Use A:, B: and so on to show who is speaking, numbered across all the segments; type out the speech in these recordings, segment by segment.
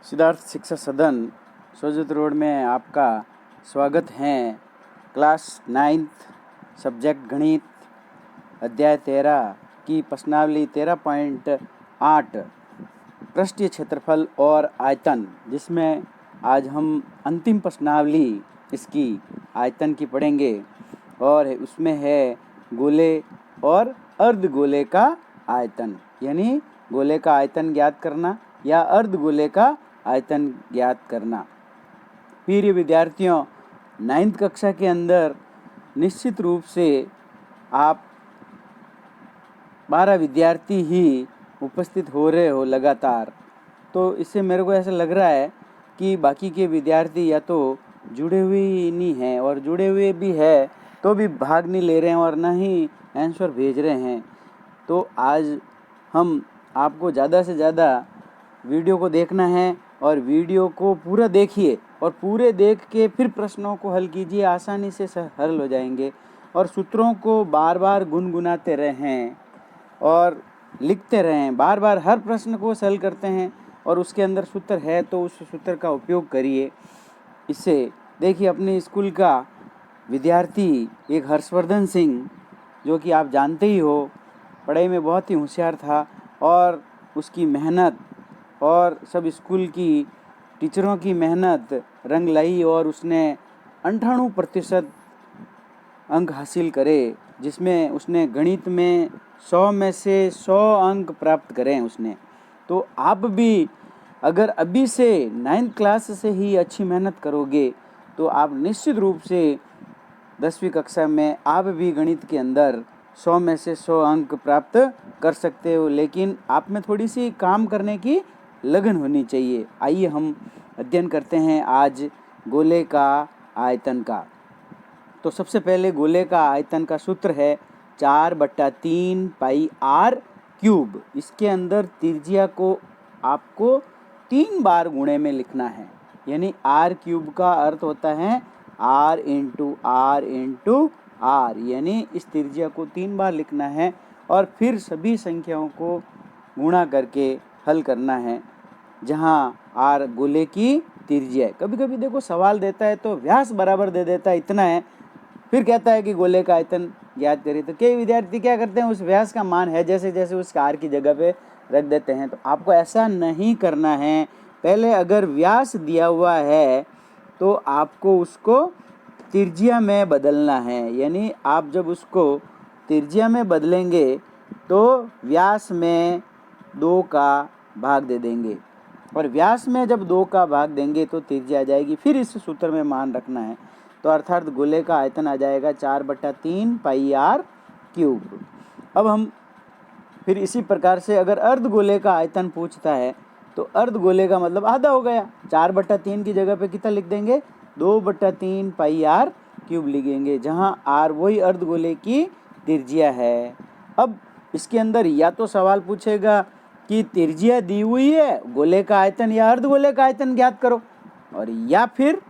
A: सिद्धार्थ शिक्षा सदन सोजत रोड में आपका स्वागत है। क्लास 9th सब्जेक्ट गणित अध्याय 13 की प्रश्नावली 13.8 पृष्ठीय क्षेत्रफल और आयतन, जिसमें आज हम अंतिम प्रश्नावली इसकी आयतन की पढ़ेंगे और उसमें है गोले और अर्धगोले का आयतन, यानी गोले का आयतन ज्ञात करना या अर्धगोले का आयतन ज्ञात करना। प्रिय विद्यार्थियों, 9th कक्षा के अंदर निश्चित रूप से आप 12 विद्यार्थी ही उपस्थित हो रहे हो लगातार, तो इससे मेरे को ऐसा लग रहा है कि बाकी के विद्यार्थी या तो जुड़े हुए ही नहीं हैं, और जुड़े हुए भी है तो भी भाग नहीं ले रहे हैं और ना ही आंसर भेज रहे हैं। तो आज हम आपको ज़्यादा से ज़्यादा वीडियो को देखना है और वीडियो को पूरा देखिए और पूरे देख के फिर प्रश्नों को हल कीजिए, आसानी से हल हो जाएंगे। और सूत्रों को बार बार गुनगुनाते रहें और लिखते रहें, बार बार हर प्रश्न को हल करते हैं और उसके अंदर सूत्र है तो उस सूत्र का उपयोग करिए। इससे देखिए, अपने स्कूल का विद्यार्थी एक हर्षवर्धन सिंह, जो कि आप जानते ही हो, पढ़ाई में बहुत ही होशियार था और उसकी मेहनत और सब स्कूल की टीचरों की मेहनत रंग लाई और उसने 98% अंक हासिल करे, जिसमें उसने गणित में 100 में से 100 अंक प्राप्त करें उसने। तो आप भी अगर अभी से 9th क्लास से ही अच्छी मेहनत करोगे तो आप निश्चित रूप से 10वीं कक्षा में आप भी गणित के अंदर 100 में से 100 अंक प्राप्त कर सकते हो, लेकिन आप में थोड़ी सी काम करने की लगन होनी चाहिए। आइए हम अध्ययन करते हैं आज गोले का आयतन का। तो सबसे पहले गोले का आयतन का सूत्र है 4/3 पाई r क्यूब। इसके अंदर त्रिज्या को आपको 3 बार गुणे में लिखना है, यानी r क्यूब का अर्थ होता है r into r into r, यानी इस त्रिज्या को 3 बार लिखना है और फिर सभी संख्याओं को गुणा करके हल करना है, जहाँ r गोले की त्रिज्या है। कभी कभी देखो सवाल देता है तो व्यास बराबर दे देता है, इतना है, फिर कहता है कि गोले का आयतन ज्ञात करिए। तो कई विद्यार्थी क्या करते हैं, उस व्यास का मान है जैसे जैसे उस r की जगह पे रख देते हैं। तो आपको ऐसा नहीं करना है। पहले अगर व्यास दिया हुआ है तो आपको उसको त्रिज्या में बदलना है, यानी आप जब उसको त्रिज्या में बदलेंगे तो व्यास में 2 का भाग दे देंगे, और व्यास में जब 2 का भाग देंगे तो त्रिज्या आ जाएगी। फिर इस सूत्र में मान रखना है, तो अर्थात गोले का आयतन आ जाएगा 4/3 पाई r क्यूब। अब हम फिर इसी प्रकार से अगर अर्धगोले का आयतन पूछता है तो अर्धगोले का मतलब आधा हो गया, 4/3 की जगह पे कितना लिख देंगे, 2/3 पाई r क्यूब लिखेंगे, जहाँ r वही अर्धगोले की त्रिज्या है। अब इसके अंदर या तो सवाल पूछेगा कि त्रिज्या दी हुई है, गोले का आयतन या अर्धगोले का आयतन ज्ञात करो, और या फिर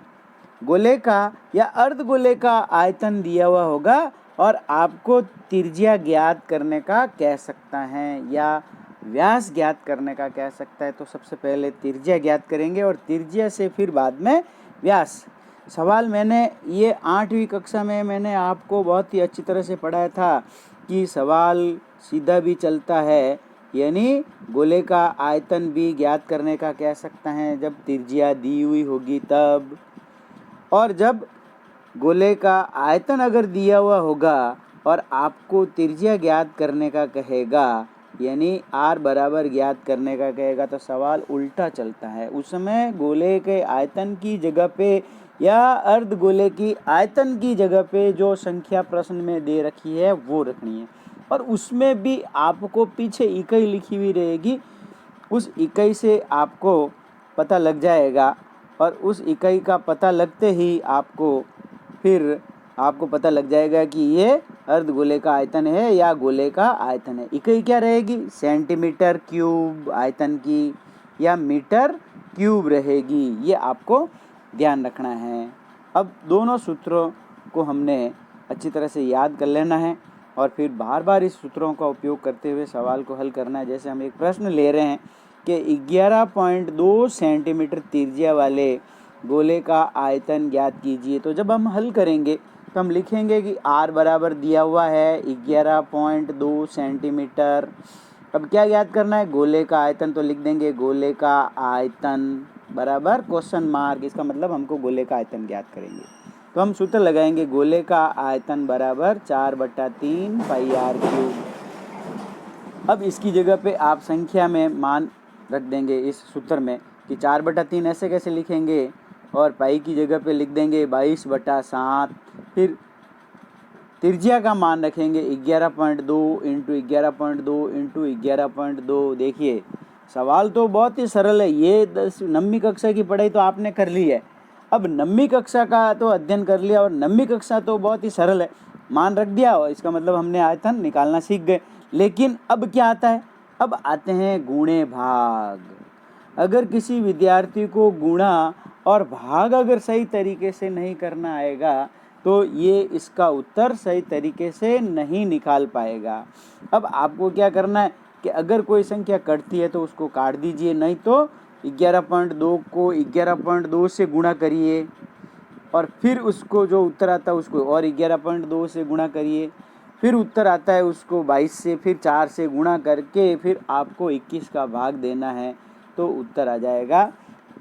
A: गोले का या अर्धगोले का आयतन दिया हुआ होगा और आपको त्रिज्या ज्ञात करने का कह सकता है या व्यास ज्ञात करने का कह सकता है। तो सबसे पहले त्रिज्या ज्ञात करेंगे और त्रिज्या से फिर बाद में व्यास। सवाल मैंने ये 8वीं कक्षा में मैंने आपको बहुत ही अच्छी तरह से पढ़ाया था कि सवाल सीधा भी चलता है, यानी गोले का आयतन भी ज्ञात करने का कह सकता है जब त्रिज्या दी हुई होगी तब, और जब गोले का आयतन अगर दिया हुआ होगा और आपको त्रिज्या ज्ञात करने का कहेगा, यानी r बराबर ज्ञात करने का कहेगा, तो सवाल उल्टा चलता है। उस समय गोले के आयतन की जगह पे या अर्धगोले की आयतन की जगह पे जो संख्या प्रश्न में दे रखी है वो रखनी है, और उसमें भी आपको पीछे इकाई लिखी हुई रहेगी। उस इकाई से आपको पता लग जाएगा, और उस इकाई का पता लगते ही आपको पता लग जाएगा कि ये अर्धगोले का आयतन है या गोले का आयतन है। इकाई क्या रहेगी, सेंटीमीटर क्यूब आयतन की या मीटर क्यूब रहेगी, ये आपको ध्यान रखना है। अब दोनों सूत्रों को हमने अच्छी तरह से याद कर लेना है और फिर बार बार इस सूत्रों का उपयोग करते हुए सवाल को हल करना है। जैसे हम एक प्रश्न ले रहे हैं कि 11.2 सेंटीमीटर त्रिज्या वाले गोले का आयतन ज्ञात कीजिए। तो जब हम हल करेंगे तो हम लिखेंगे कि r बराबर दिया हुआ है 11.2 सेंटीमीटर। अब क्या ज्ञात करना है? गोले का आयतन। तो लिख देंगे गोले का आयतन बराबर क्वेश्चन मार्क, इसका मतलब हमको गोले का आयतन ज्ञात करेंगे। तो हम सूत्र लगाएंगे गोले का आयतन बराबर 4/3 पाई r क्यूब। अब इसकी जगह पे आप संख्या में मान रख देंगे इस सूत्र में कि 4/3 ऐसे कैसे लिखेंगे, और पाई की जगह पे लिख देंगे 22/7। फिर त्रिज्या का मान रखेंगे 11.2 इंटू 11.2 इंटू 11.2। देखिए सवाल तो बहुत ही सरल है, ये 9वीं कक्षा की पढ़ाई तो आपने कर ली है। अब 9वीं कक्षा का तो अध्ययन कर लिया और 9वीं कक्षा तो बहुत ही सरल है, मान रख दिया और इसका मतलब हमने आयतन निकालना सीख गए। लेकिन अब क्या आता है? अब आते हैं गुणे भाग। अगर किसी विद्यार्थी को गुणा और भाग अगर सही तरीके से नहीं करना आएगा तो ये इसका उत्तर सही तरीके से नहीं निकाल पाएगा। अब आपको क्या करना है कि अगर कोई संख्या कटती है तो उसको काट दीजिए, नहीं तो 11.2 को 11.2 से गुणा करिए और फिर उसको जो उत्तर आता है उसको और 11.2 से गुणा करिए, फिर उत्तर आता है उसको 22 से, फिर 4 से गुणा करके फिर आपको 21 का भाग देना है। तो उत्तर आ जाएगा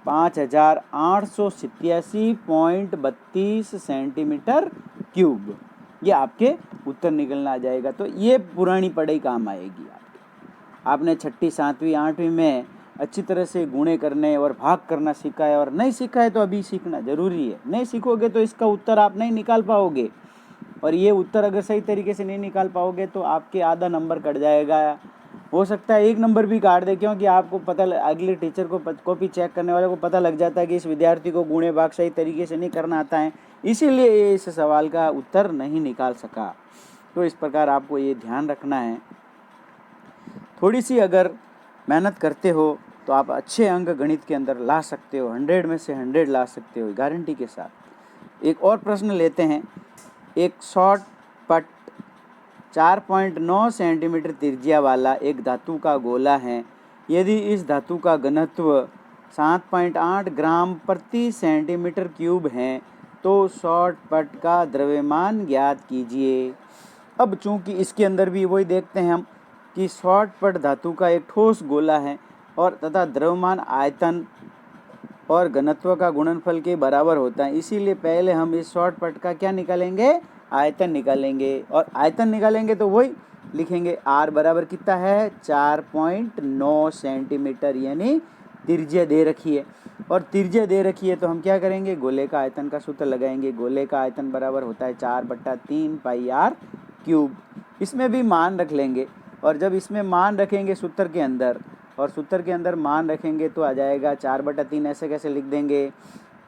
A: 5887.32 सेंटीमीटर क्यूब। ये आपके उत्तर निकलना आ जाएगा। तो ये पुरानी पढ़ाई काम आएगी आपने 6ठी 7वीं 8वीं में अच्छी तरह से गुणे करने और भाग करना सीखा है, और नहीं सीखा है तो अभी सीखना ज़रूरी है। नहीं सीखोगे तो इसका उत्तर आप नहीं निकाल पाओगे, और ये उत्तर अगर सही तरीके से नहीं निकाल पाओगे तो आपके आधा नंबर कट जाएगा, हो सकता है 1 नंबर भी काट दे, क्योंकि आपको पता अगले टीचर को कॉपी चेक करने वाले को पता लग जाता है कि इस विद्यार्थी को गुणे भाग सही तरीके से नहीं करना आता है, इसीलिए ये इस सवाल का उत्तर नहीं निकाल सका। तो इस प्रकार आपको ये ध्यान रखना है। थोड़ी सी अगर मेहनत करते हो तो आप अच्छे अंक गणित के अंदर ला सकते हो, 100 में से 100 ला सकते हो गारंटी के साथ। एक और प्रश्न लेते हैं। एक शॉर्ट पट 4.9 सेंटीमीटर त्रिज्या वाला एक धातु का गोला है। यदि इस धातु का घनत्व 7.8 ग्राम प्रति सेंटीमीटर क्यूब है तो शॉर्ट पट का द्रव्यमान ज्ञात कीजिए। अब चूंकि इसके अंदर भी वही देखते हैं हम कि शॉर्ट पट धातु का एक ठोस गोला है और तथा द्रव्यमान आयतन और घनत्व का गुणनफल के बराबर होता है, इसीलिए पहले हम इस शॉर्ट पट का क्या निकालेंगे? आयतन निकालेंगे। और आयतन निकालेंगे तो वही लिखेंगे r बराबर कितना है? 4.9 सेंटीमीटर, यानी त्रिज्या दे रखी है। और त्रिज्या दे रखी है तो हम क्या करेंगे? गोले का आयतन का सूत्र लगाएंगे। गोले का आयतन बराबर होता है 4/3 पाई r क्यूब। इसमें भी मान रख लेंगे, और जब इसमें मान रखेंगे सूत्र के अंदर और सूत्र के अंदर मान रखेंगे तो आ जाएगा 4/3। ऐसे कैसे लिख देंगे?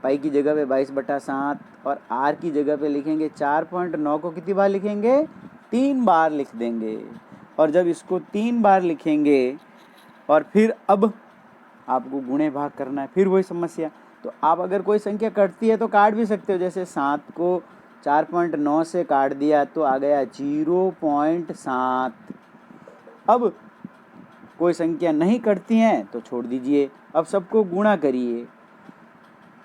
A: पाई की जगह पे 22/7 और r की जगह पे लिखेंगे 4.9 को कितनी बार लिखेंगे? 3 बार लिख देंगे। और जब इसको 3 बार लिखेंगे और फिर अब आपको गुणे भाग करना है, फिर वही समस्या। तो आप अगर कोई संख्या कटती है तो काट भी सकते हो, जैसे 7 को 4.9 से काट दिया तो आ गया 0.7। अब कोई संख्या नहीं कटती हैं तो छोड़ दीजिए। अब सबको गुणा करिए,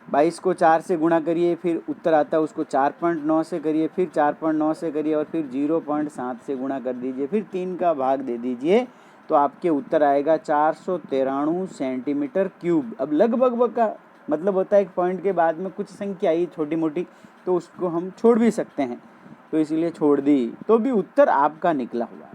A: 22 को 4 से गुणा करिए, फिर उत्तर आता है उसको 4.9 से करिए, फिर 4.9 से करिए और फिर 0.7 से गुणा कर दीजिए, फिर 3 का भाग दे दीजिए, तो आपके उत्तर आएगा 493 सेंटीमीटर क्यूब। अब लगभग का मतलब होता है एक पॉइंट के बाद में कुछ संख्या आई छोटी मोटी तो उसको हम छोड़ भी सकते हैं, तो इसीलिए छोड़ दी, तो भी उत्तर आपका निकला हुआ।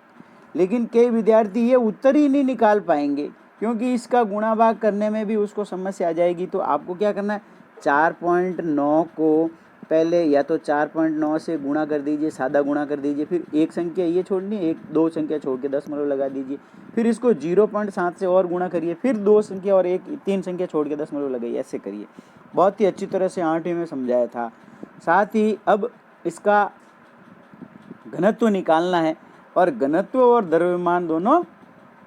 A: लेकिन कई विद्यार्थी ये उत्तर ही नहीं निकाल पाएंगे क्योंकि इसका गुणा भाग करने में भी उसको समस्या आ जाएगी। तो आपको क्या करना है? 4.9 को पहले या तो 4.9 से गुणा कर दीजिए, सादा गुणा कर दीजिए, फिर एक संख्या ये छोड़नी, एक दो संख्या छोड़ के दशमलव लगा दीजिए, फिर इसको 0.7 से और गुणा करिए, फिर दो संख्या और एक 3 संख्या छोड़ के दशमलव लगाइए, ऐसे करिए। बहुत ही अच्छी तरह से 8वीं में समझाया था। साथ ही अब इसका घनत्व निकालना है, और घनत्व और द्रव्यमान दोनों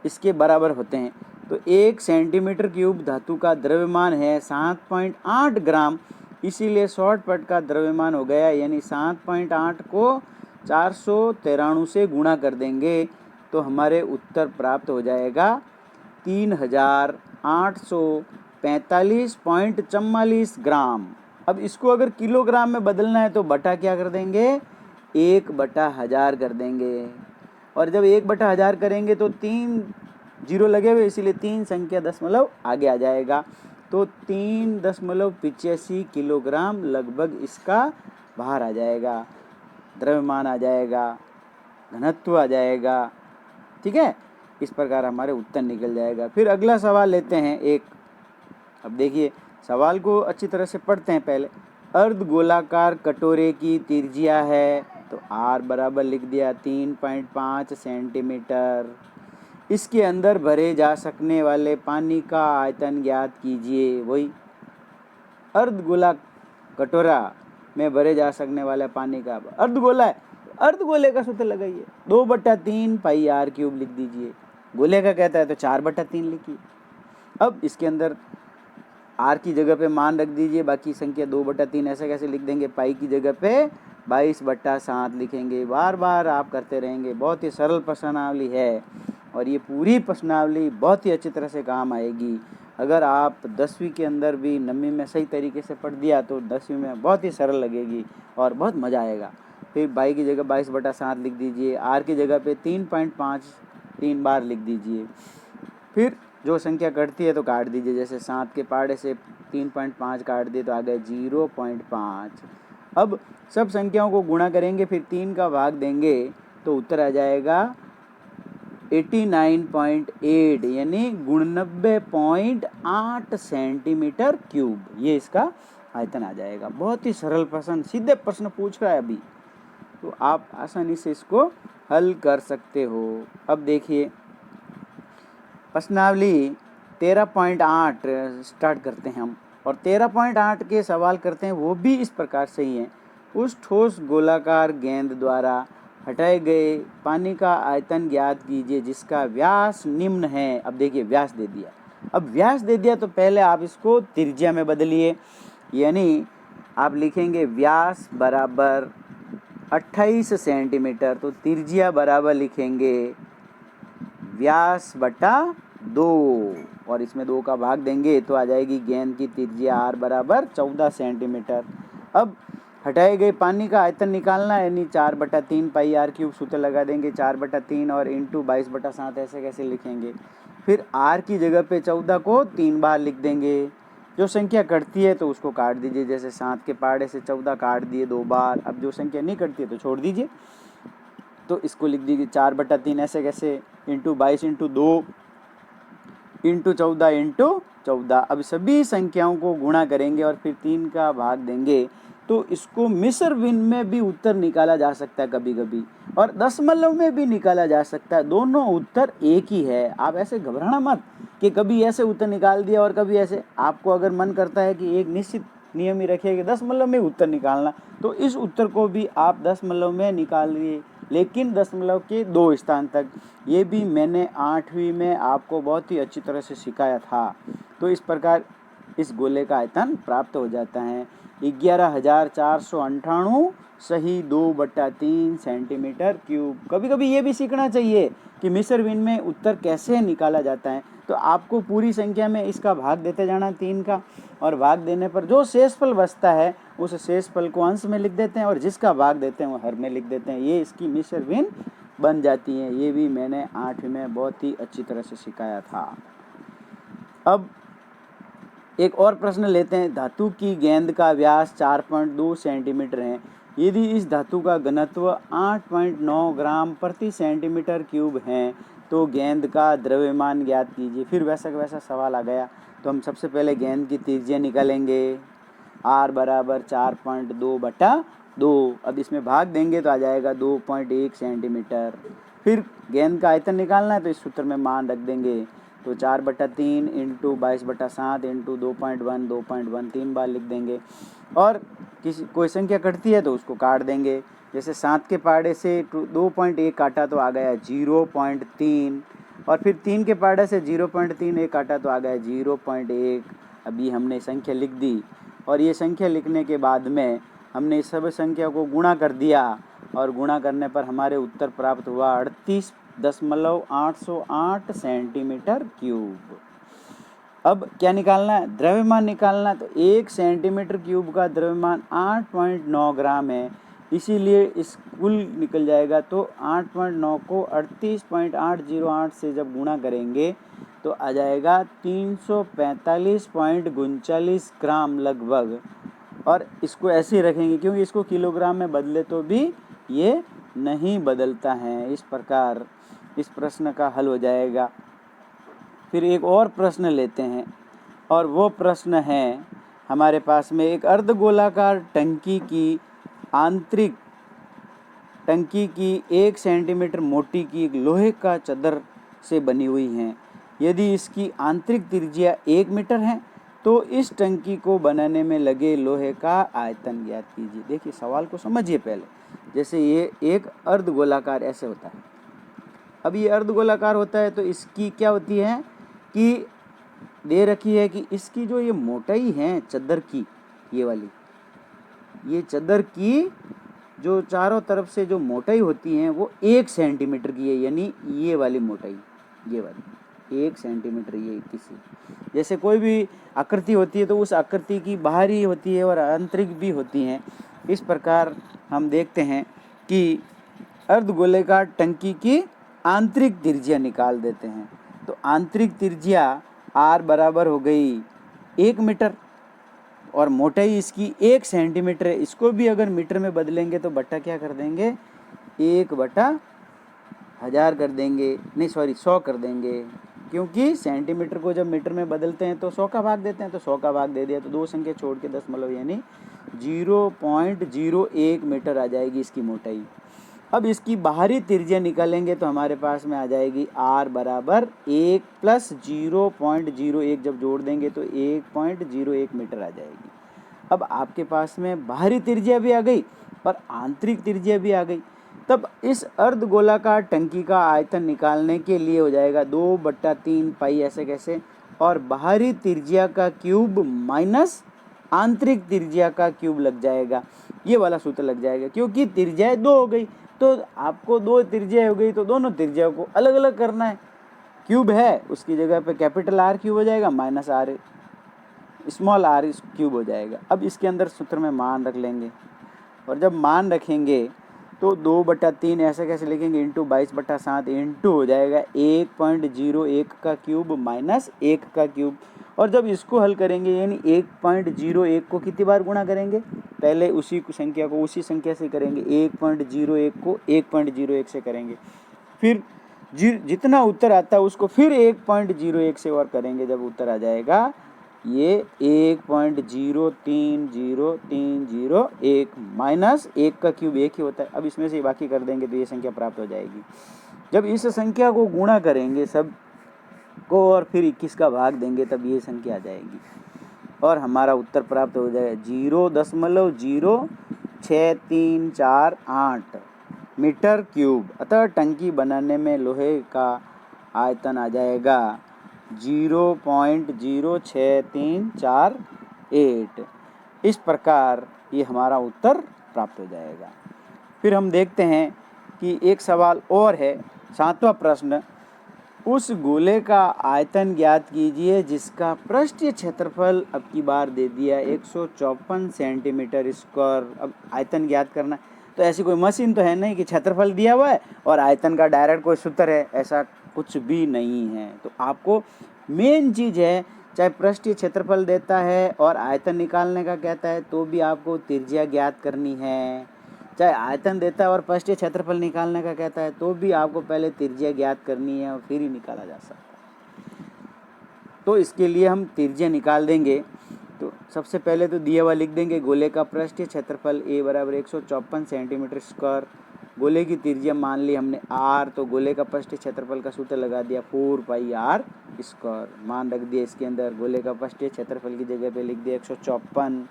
A: इसके बराबर होते हैं। तो 1 सेंटीमीटर क्यूब धातु का द्रव्यमान है 7.8 ग्राम, इसीलिए शॉर्ट पट का द्रव्यमान हो गया, यानी 7.8 को 493 से गुणा कर देंगे तो हमारे उत्तर प्राप्त हो जाएगा 3845.44 ग्राम। अब इसको अगर किलोग्राम में बदलना है तो बटा क्या कर देंगे, 1/1000 कर देंगे। और जब 1/1000 करेंगे तो 3 जीरो लगे हुए, इसीलिए 3 संख्या दशमलव आगे आ जाएगा। तो 3.85 किलोग्राम लगभग इसका भार आ जाएगा, द्रव्यमान आ जाएगा, घनत्व आ जाएगा। ठीक है, इस प्रकार हमारे उत्तर निकल जाएगा। फिर अगला सवाल लेते हैं एक। अब देखिए सवाल को अच्छी तरह से पढ़ते हैं पहले। अर्धगोलाकार कटोरे की त्रिज्या है, तो r बराबर लिख दिया 3.5 सेंटीमीटर। इसके अंदर भरे जा सकने वाले पानी का आयतन ज्ञात कीजिए। वही अर्धगोला कटोरा में भरे जा सकने वाले पानी का, अर्धगोला है, अर्धगोले का सूत्र लगाइए, 2/3 पाई r क्यूब लिख दीजिए। गोले का कहता है तो 4/3 लिखिए। अब इसके अंदर r की जगह पे मान रख दीजिए, बाकी संख्या 2/3 ऐसे कैसे लिख देंगे, पाई की जगह पे 22/7 लिखेंगे। बार बार आप करते रहेंगे, बहुत ही सरल प्रश्नावली है और ये पूरी प्रश्नावली बहुत ही अच्छी तरह से काम आएगी। अगर आप 10वीं के अंदर भी 9वीं में सही तरीके से पढ़ दिया तो 10वीं में बहुत ही सरल लगेगी और बहुत मज़ा आएगा। फिर बाई की जगह 22/7 लिख दीजिए, r की जगह पे 3.5 3 बार लिख दीजिए। फिर जो संख्या कटती है तो काट दीजिए, जैसे 7 के पहाड़े से 3.5 काट दिए तो आ गए 0.5। अब सब संख्याओं को गुणा करेंगे, फिर 3 का भाग देंगे तो उत्तर आ जाएगा 89.8 यानी 89.8 सेंटीमीटर क्यूब। ये इसका आयतन आ जाएगा। बहुत ही सरल प्रश्न, सीधे प्रश्न पूछ रहा है अभी, तो आप आसानी से इसको हल कर सकते हो। अब देखिए प्रश्नावली 13.8 स्टार्ट करते हैं हम, और 13.8 के सवाल करते हैं, वो भी इस प्रकार से ही है। उस ठोस गोलाकार गेंद द्वारा हटाए गए पानी का आयतन ज्ञात कीजिए जिसका व्यास निम्न है। अब देखिए व्यास दे दिया, अब व्यास दे दिया तो पहले आप इसको त्रिज्या में बदलिए, यानी आप लिखेंगे व्यास बराबर 28 सेंटीमीटर, तो त्रिज्या बराबर लिखेंगे व्यास बटा 2 और इसमें 2 का भाग देंगे तो आ जाएगी गेंद की त्रिज्या r बराबर 14 सेंटीमीटर। अब हटाए गए पानी का आयतन निकालना है, यानी 4/3 पाई r क्यूब सूत्र लगा देंगे, 4/3 और इंटू 22/7 ऐसे कैसे लिखेंगे। फिर r की जगह पे 14 को 3 बार लिख देंगे। जो संख्या कटती है तो उसको काट दीजिए, जैसे 7 के पहाड़े से 14 काट दिए 2 बार। अब जो संख्या नहीं कटती है तो छोड़ दीजिए, तो इसको लिख दीजिए 4/3 ऐसे कैसे, इंटू 22 इंटू 2 इंटू 14 इंटू 14। अब सभी संख्याओं को गुणा करेंगे और फिर 3 का भाग देंगे, तो इसको मिस्र बिन में भी उत्तर निकाला जा सकता है कभी कभी, और दशमलव में भी निकाला जा सकता है। दोनों उत्तर एक ही है, आप ऐसे घबराना मत कि कभी ऐसे उत्तर निकाल दिया और कभी ऐसे। आपको अगर मन करता है कि एक निश्चित नियम ही रखिए कि दशमलव में उत्तर निकालना, तो इस उत्तर को भी आप दशमलव में निकालिए, लेकिन दशमलव के 2 स्थान तक। ये भी मैंने 8वीं में आपको बहुत ही अच्छी तरह से सिखाया था। तो इस प्रकार इस गोले का आयतन प्राप्त हो जाता है 11,498 सही 2/3 सेंटीमीटर क्यूब। कभी कभी ये भी सीखना चाहिए कि मिस्र बिन में उत्तर कैसे निकाला जाता है। तो आपको पूरी संख्या में इसका भाग देते जाना 3 का, और भाग देने पर जो शेषफल बचता है उस शेषफल को अंश में लिख देते हैं और जिसका भाग देते हैं वो हर में लिख देते हैं। ये इसकी मिस्र बिन बन जाती है। ये भी मैंने 8वीं में बहुत ही अच्छी तरह से सिखाया था। अब एक और प्रश्न लेते हैं। धातु की गेंद का व्यास 4.2 सेंटीमीटर है, यदि इस धातु का घनत्व 8.9 ग्राम प्रति सेंटीमीटर क्यूब है तो गेंद का द्रव्यमान ज्ञात कीजिए। फिर वैसा का वैसा सवाल आ गया, तो हम सबसे पहले गेंद की त्रिज्या निकालेंगे, r बराबर 4.2/2। अब इसमें भाग देंगे तो आ जाएगा 2.1 सेंटीमीटर। फिर गेंद का आयतन निकालना है तो इस सूत्र में मान रख देंगे, तो 4/3 इंटू 22/7 इंटू 2.1 2.1 3 बार लिख देंगे। और कोई संख्या कटती है तो उसको काट देंगे, जैसे 7 के पहाड़े से 2.1 काटा तो आ गया 0.3, और फिर 3 के पहाड़े से 0.31 काटा तो आ गया 0.1। अभी हमने संख्या लिख दी, और ये संख्या लिखने के बाद में हमने सब संख्या को गुणा कर दिया, और गुणा करने पर हमारे उत्तर प्राप्त हुआ 32.808 सेंटीमीटर क्यूब। अब क्या निकालना है? द्रव्यमान निकालना है। तो 1 सेंटीमीटर क्यूब का द्रव्यमान 8.9 ग्राम है, इसीलिए इस कुल निकल जाएगा। तो 8.9 को 38.808 से जब गुणा करेंगे तो आ जाएगा 345.39 ग्राम लगभग। और इसको ऐसे ही रखेंगे क्योंकि इसको किलोग्राम में बदले तो भी ये नहीं बदलता है। इस प्रकार इस प्रश्न का हल हो जाएगा। फिर एक और प्रश्न लेते हैं, और वो प्रश्न है हमारे पास में एक अर्धगोलाकार टंकी की आंतरिक टंकी की 1 सेंटीमीटर मोटी की एक लोहे का चदर से बनी हुई है। यदि इसकी आंतरिक त्रिज्या 1 मीटर है तो इस टंकी को बनाने में लगे लोहे का आयतन ज्ञात कीजिए। देखिए सवाल को समझिए पहले। जैसे ये एक अर्धगोलाकार ऐसे होता है। अब ये अर्धगोलाकार होता है तो इसकी क्या होती है कि दे रखी है कि इसकी जो ये मोटाई है चद्दर की, ये वाली, ये चद्दर की जो चारों तरफ से जो मोटाई होती है वो 1 सेंटीमीटर की है। यानी ये वाली मोटाई, ये वाली 1 सेंटीमीटर, ये किसी जैसे कोई भी आकृति होती है तो उस आकृति की बाहरी होती है और आंतरिक भी होती हैं। इस प्रकार हम देखते हैं कि अर्धगोलाकार टंकी की आंतरिक त्रिज्या निकाल देते हैं। तो आंतरिक त्रिज्या r बराबर हो गई 1 मीटर और मोटाई इसकी 1 सेंटीमीटर है। इसको भी अगर मीटर में बदलेंगे तो बट्टा क्या कर देंगे, 1/1000 कर देंगे, नहीं सॉरी 100 कर देंगे, क्योंकि सेंटीमीटर को जब मीटर में बदलते हैं तो 100 का भाग देते हैं। तो 100 का भाग दे दिया तो 2 संख्या छोड़ के दशमलव यानी 0.01 मीटर आ जाएगी इसकी मोटाई। अब इसकी बाहरी त्रिज्या निकालेंगे तो हमारे पास में आ जाएगी r बराबर 1 + 0.01, जब जोड़ देंगे तो 1.01 मीटर आ जाएगी। अब आपके पास में बाहरी त्रिज्या भी आ गई और आंतरिक त्रिज्या भी आ गई। तब इस अर्धगोलाकार टंकी का आयतन निकालने के लिए हो जाएगा 2/3 पाई ऐसे कैसे, और बाहरी त्रिज्या का क्यूब माइनस आंतरिक त्रिज्या का क्यूब लग जाएगा। ये वाला सूत्र लग जाएगा क्योंकि त्रिज्याएं 2 हो गई तो आपको 2 त्रिज्या हो गई तो दोनों त्रिज्याओं को अलग अलग करना है। क्यूब है उसकी जगह पे कैपिटल R क्यूब हो जाएगा minus R small r cube हो जाएगा। अब इसके अंदर सूत्र में मान रख लेंगे और जब मान रखेंगे तो 2/3 ऐसे कैसे लिखेंगे, इंटू 22/7 इंटू हो जाएगा 1.01 का क्यूब माइनस 1 का क्यूब। और जब इसको हल करेंगे यानी 1.01 को कितनी बार गुणा करेंगे, पहले उसी संख्या को उसी संख्या से करेंगे, 1.01 को 1.01 से करेंगे, फिर जितना उत्तर आता है उसको फिर 1.01 से और करेंगे। जब उत्तर आ जाएगा ये 1.03031 माइनस 1 का क्यूब 1 ही होता है। अब इसमें से बाकी कर देंगे तो ये संख्या प्राप्त हो जाएगी। जब इस संख्या को गुणा करेंगे सब को और फिर 21 का भाग देंगे तब ये संख्या आ जाएगी और हमारा उत्तर प्राप्त हो जाएगा 0.06348 मीटर क्यूब। अतः टंकी बनाने में लोहे का आयतन आ जाएगा 0.06348। इस प्रकार ये हमारा उत्तर प्राप्त हो जाएगा। फिर हम देखते हैं कि एक सवाल और है, 7वां प्रश्न, उस गोले का आयतन ज्ञात कीजिए जिसका पृष्ठीय क्षेत्रफल अब की बार दे दिया 154 सेंटीमीटर स्क्वायर। अब आयतन ज्ञात करना तो ऐसी कोई मशीन तो है नहीं कि क्षेत्रफल दिया हुआ है और आयतन का डायरेक्ट कोई सूत्र है, ऐसा कुछ भी नहीं है। तो आपको मेन चीज़ है, चाहे पृष्ठीय क्षेत्रफल देता है और आयतन निकालने का कहता है तो भी आपको त्रिज्या ज्ञात करनी है, चाहे आयतन देता है और पृष्ठीय क्षेत्रफल निकालने का कहता है तो भी आपको पहले त्रिज्या ज्ञात करनी है और फिर ही निकाला जा सकता है। तो इसके लिए हम त्रिज्या निकाल देंगे। तो सबसे पहले तो दिया हुआ लिख देंगे, गोले का पृष्ठीय क्षेत्रफल a बराबर 154 सेंटीमीटर स्क्वायर, गोले की त्रिज्या मान ली हमने r, तो गोले का पृष्ठीय क्षेत्रफल का सूत्र लगा दिया 4πr स्क्वायर, मान रख दिया इसके अंदर। गोले का पृष्ठीय क्षेत्रफल की जगह पे लिख दिया 154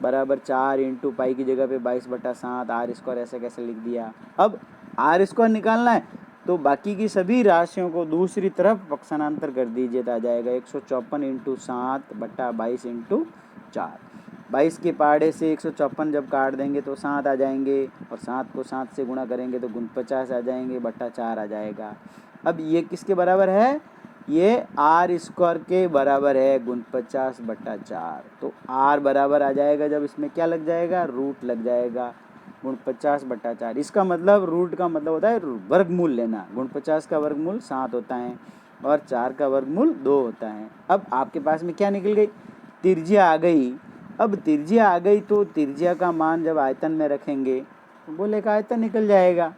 A: बराबर 4 इंटू पाई की जगह पे 22/7 r स्क्वायर ऐसे कैसे लिख दिया। अब r स्क्वायर निकालना है तो बाकी की सभी राशियों को दूसरी तरफ पक्षांतर कर दीजिए तो आ जाएगा 154 इंटू 7/22 इंटू 4। 22 के पहाड़े से 154 जब काट देंगे तो 7 आ जाएंगे, और 7 को 7 से गुणा करेंगे तो 49 आ जाएंगे, बटा 4 आ जाएगा। अब ये किसके बराबर है? ये आर स्क्वायर के बराबर है, 49 बटा 4। तो आर बराबर आ जाएगा जब इसमें क्या लग जाएगा? रूट लग जाएगा, 49 बटा 4। इसका मतलब रूट का मतलब होता है वर्गमूल लेना। 49 का वर्गमूल 7 होता है और 4 का वर्गमूल 2 होता है। अब आपके पास में क्या निकल गई? त्रिज्या आ गई। अब त्रिज्या आ गई तो त्रिज्या का मान जब आयतन में रखेंगे तो गोले का आयतन निकल जाएगा।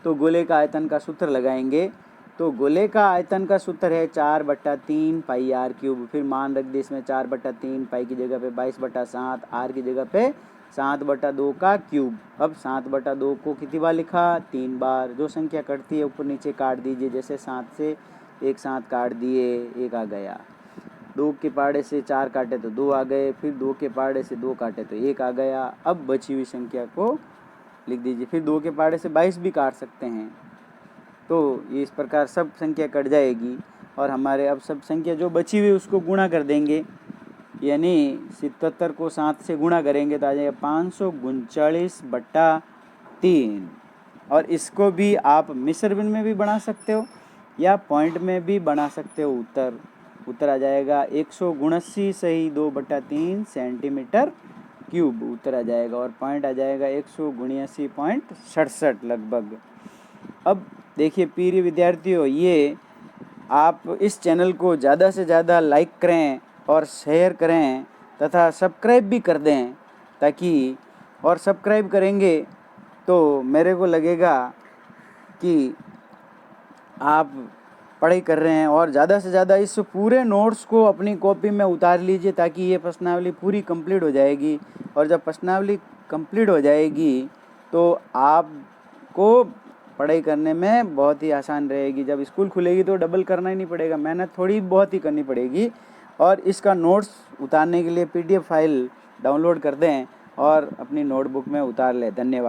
A: तो गोले का आयतन का सूत्र लगाएंगे। तो गोले का आयतन का सूत्र है 4/3 पाई आर क्यूब। फिर मान रख दे इसमें 4/3, पाई की जगह पे 22/7, आर की जगह पे 7/2 का क्यूब। अब 7/2 को कितनी बार लिखा? 3 बार। जो संख्या कटती है ऊपर नीचे काट दीजिए। जैसे 7 से एक 7 काट दिए, 1 आ गया। 2 के पहाड़े से 4 काटे तो 2 आ गए। फिर 2 के पहाड़े से 2 काटे तो 1 आ गया। अब बची हुई संख्या को लिख दीजिए। फिर 2 के पहाड़े से 22 भी काट सकते हैं। तो ये इस प्रकार सब संख्या कट जाएगी और हमारे अब सब संख्या जो बची हुई उसको गुणा कर देंगे। यानी 77 को 7 से गुणा करेंगे तो आ जाएगा 539/3। और इसको भी आप मिश्र भिन्न में भी बना सकते हो या पॉइंट में भी बना सकते हो। उत्तर आ जाएगा 179 सही 2/3 सेंटीमीटर क्यूब उत्तर आ जाएगा। और पॉइंट आ जाएगा 179.67 लगभग। अब देखिए प्रिय विद्यार्थियों, ये आप इस चैनल को ज़्यादा से ज़्यादा लाइक करें और शेयर करें तथा सब्सक्राइब भी कर दें, ताकि और सब्सक्राइब करेंगे तो मेरे को लगेगा कि आप पढ़ाई कर रहे हैं। और ज़्यादा से ज़्यादा इस पूरे नोट्स को अपनी कॉपी में उतार लीजिए ताकि ये प्रश्नावली पूरी कंप्लीट हो जाएगी। और जब प्रश्नावली कंप्लीट हो जाएगी तो आपको पढ़ाई करने में बहुत ही आसान रहेगी। जब स्कूल खुलेगी तो डबल करना ही नहीं पड़ेगा, मेहनत थोड़ी बहुत ही करनी पड़ेगी। और इसका नोट्स उतारने के लिए PDF फाइल डाउनलोड कर दें और अपनी नोटबुक में उतार लें। धन्यवाद।